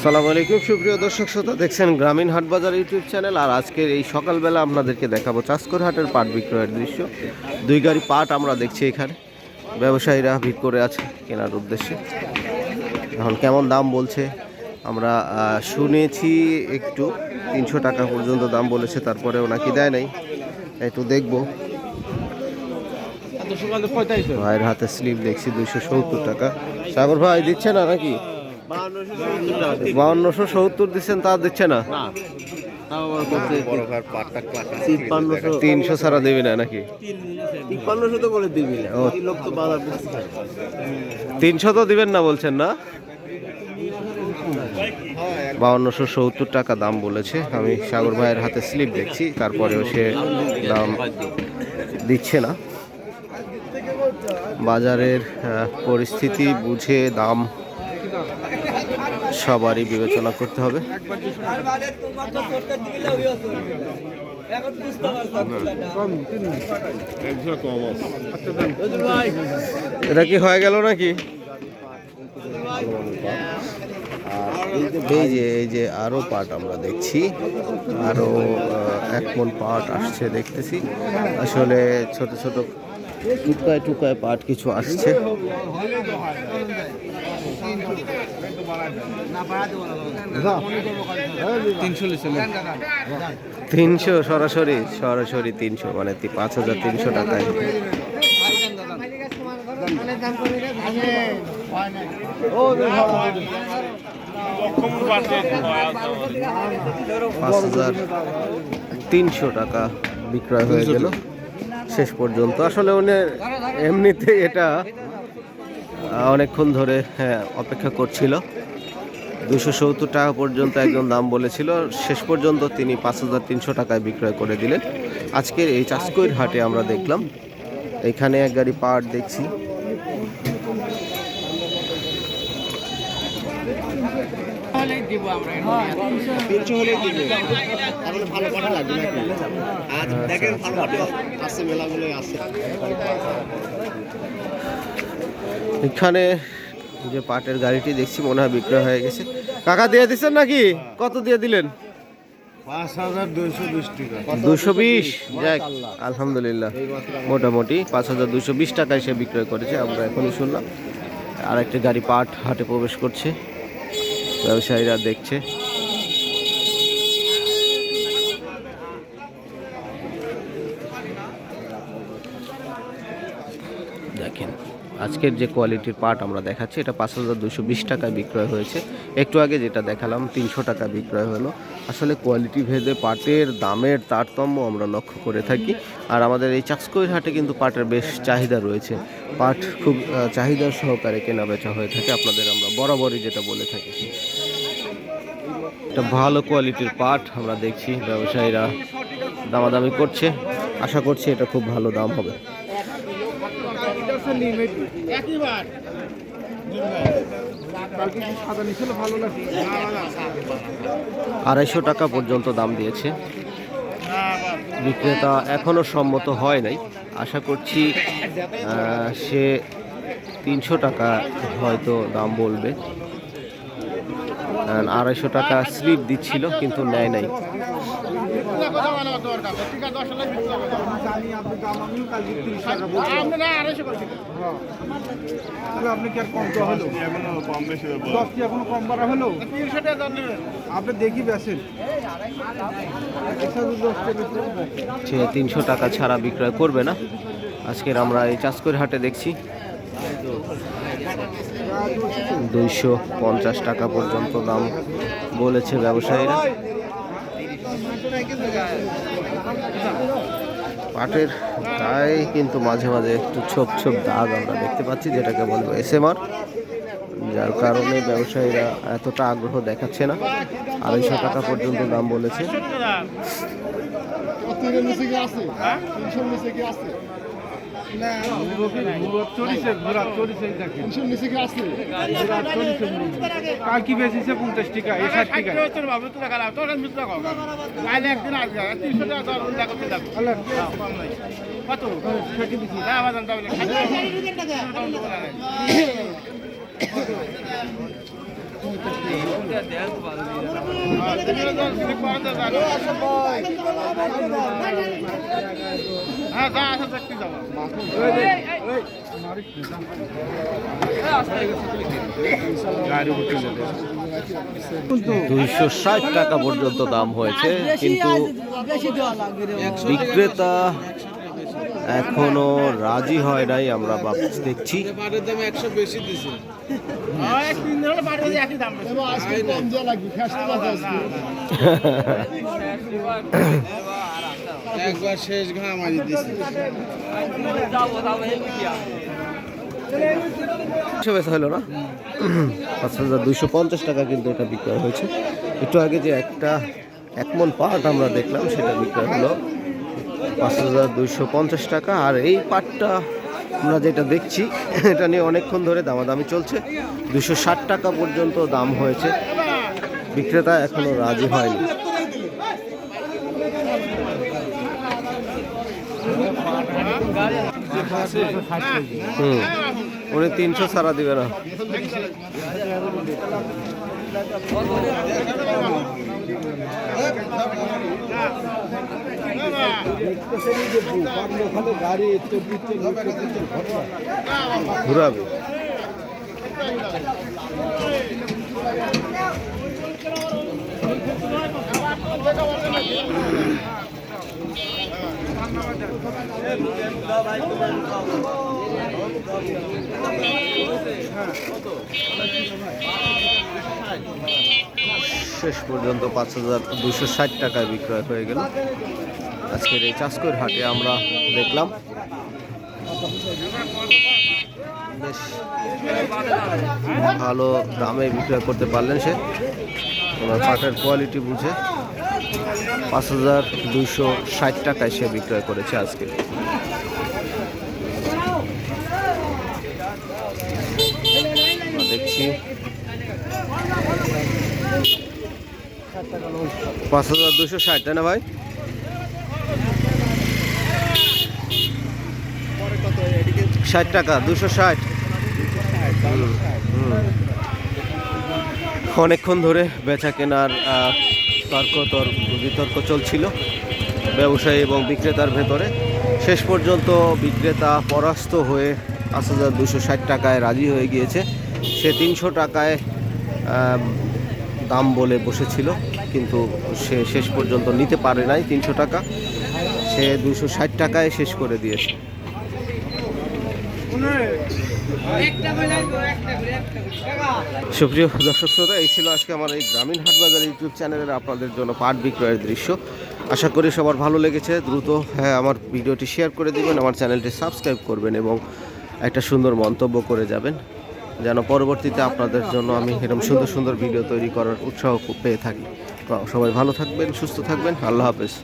আসসালামু আলাইকুম সুপ্রিয় দর্শক শ্রোতা, দেখছেন গ্রামীণ হাট বাজার ইউটিউব চ্যানেল। আর আজকের এই সকালবেলা আপনাদেরকে দেখাবো চাষকর হাটের পাট বিক্রয়ের দৃশ্য। দুই গাড়ি পাট আমরা দেখছি এখানে, ব্যবসায়ীরা ভিড় করে আছে কেনার উদ্দেশ্যে। এখন কেমন দাম বলছে আমরা শুনেছি, একটু 300 টাকা পর্যন্ত দাম বলেছে, তারপরে ওনাকে দেয় নাই, একটু দেখবো। ভাইয়ের হাতে স্লিপ দেখছি 270 টাকা। সাগর ভাই দিচ্ছে না নাকি? 5270 দিচ্ছেন, তা দিচ্ছে না। 300 ছাড়া দেবে না নাকি? 300 তো দিবেন না বলছেন না? 5270 টাকা দাম বলেছে। আমি সাগর ভাইয়ের হাতে স্লিপ দেখছি, তারপরেও সে দাম দিচ্ছে না। বাজারের পরিস্থিতি বুঝে দাম সবারই বিবেচনা করতে হবে। এটা কি হয়ে গেল নাকি? এই যে আরো পাট আমরা দেখছি, আরো 1 মণ পাট আসছে দেখতেছি। আসলে ছোট ছোট টুকায় টুকায় পাট কিছু আসছে। 300 সরাসরি 300, মানে 5300 টাকায়। টাকা বিক্রয় হয়ে গেল শেষ পর্যন্ত। আসলে উনি এমনিতে এটা অনেকক্ষণ ধরে অপেক্ষা করছিল। 270 টাকা পর্যন্ত একজন দাম বলেছিল, শেষ পর্যন্ত তিনি 5300 টাকায় বিক্রয় করে দিলেন। আজকের এই চাষকৈর হাটে আমরা দেখলাম এখানে এক গাড়ি পাট দেখছি। এখানে যে পাটের গাড়িটি দেখছি মনে হয় বিক্রয় হয়ে গেছে। কাকা দিয়ে দিচ্ছেন নাকি? কত দিয়ে দিলেন? 220। যাক, আলহামদুলিল্লাহ, মোটামুটি 5220 টাকায় সে বিক্রয় করেছে। আমরা এখনই শুনলাম আর একটা গাড়ি পাট হাটে প্রবেশ করছে, ব্যবসায়ীরা দেখছে। দেখেন আজকের যে কোয়ালিটির পাট আমরা দেখাচ্ছি, এটা 5220 টাকায় বিক্রয় হয়েছে। একটু আগে যেটা দেখালাম 300 টাকা বিক্রয় হলো। আসলে কোয়ালিটি ভেদে পাটের দামের তারতম্য আমরা লক্ষ্য করে থাকি। আর আমাদের এই চাষকৈর হাটে কিন্তু পাটের বেশ চাহিদা রয়েছে। পাট খুব চাহিদার সহকারে কেনা বেচা হয়ে থাকে। আপনাদের আমরা বরাবরই যেটা বলে থাকি, একটা ভালো কোয়ালিটির পাট আমরা দেখছি, ব্যবসায়ীরা দামাদামি করছে। আশা করছি এটা খুব ভালো দাম হবে। 250 টাকা পর্যন্ত দাম দিয়েছে বিক্রেতা, এখনো সম্মত হয় নাই। আশা করছি সে 300 টাকা হয়তো দাম বলবে। 250 টাকা স্লিপ দিচ্ছিল কিন্তু নেয় নাই। আপনি কি আর কম তো হলো? 10 কি এখনো কম বাড়া হলো? 300 টাকা আপনি দেখি বেছেন। 300 টাকা ছাড়া বিক্রয় করবে না। আজকের আমরা এই চাষকৈর হাটে দেখছি 250 টাকা পর্যন্ত দাম বলেছে ব্যবসায়ীরা। পাটের গায়ে কিন্তু মাঝে মাঝে একটু ছোপ ছোপ দাগ আমরা দেখতে পাচ্ছি, যেটাকে বলবো এসএমআর, যার কারণে ব্যবসায়ীরা এতটা আগ্রহ দেখাচ্ছে না। 250 টাকা পর্যন্ত দাম বলেছে। কি বেশিছে 50 টাকা, 60 টাকা। টাকা পর্যন্ত দাম হয়েছে, কিন্তু বিক্রেতা এখনো রাজি হয় নাই। আমরা দেখছি একবার শেষ ঘা মারি দিছি। বেচা হলো না, 5250 টাকা কিন্তু এটা বিক্রয় হয়েছে। একটু আগে যে এক মন পাট আমরা দেখলাম সেটা বিক্রয় হলো 5250 টাকা। আর এই পাটটা আমরা যেটা দেখছি এটা নিয়ে অনেকক্ষণ ধরে দামাদামি চলছে। 260 টাকা পর্যন্ত দাম হয়েছে, বিক্রেতা এখনো রাজি হয়নি। উনি 300 ছাড়া দিবে না। ঘুরাবে শেষ পর্যন্ত 5260 টাকায় বিক্রয় হয়ে গেল আজকের এই চাষকৈর হাটে। আমরা দেখলাম বেশ ভালো দামে বিক্রয় করতে পারলেন সে, ওনার পাটের কোয়ালিটি বুঝে 5260 টাকায় সে বিক্রয় করেছে আজকে। দেখছি 5260, তাই না ভাই? টাকা 260। অনেকক্ষণ ধরে বেচা কেনার বিতর্ক চলছিল ব্যবসায়ী এবং বিক্রেতার ভেতরে। শেষ পর্যন্ত বিক্রেতা পরাস্ত হয়ে 5260 টাকায় রাজি হয়ে গিয়েছে। সে 300 টাকায় দাম বলে বসেছিল, কিন্তু সে শেষ পর্যন্ত নিতে পারে নাই 300 টাকা। সে 260 টাকায় শেষ করে দিয়েছে। সুপ্রিয় দর্শক শ্রোতা, এই ছিল আজকে আমার এই গ্রামীণ হাটবাজার ইউটিউব চ্যানেলের আপনাদের জন্য পাট বিক্রয়ের দৃশ্য। আশা করি সবার ভালো লেগেছে। দ্রুত আমার ভিডিওটি শেয়ার করে দিবেন, আমার চ্যানেলটি সাবস্ক্রাইব করবেন এবং একটা সুন্দর মন্তব্য করে যাবেন, যেন পরবর্তীতে আপনাদের জন্য আমি এরকম সুন্দর সুন্দর ভিডিও তৈরি করার উৎসাহ পেয়ে থাকি। সবাই ভালো থাকবেন, সুস্থ থাকবেন। আল্লাহ হাফেজ।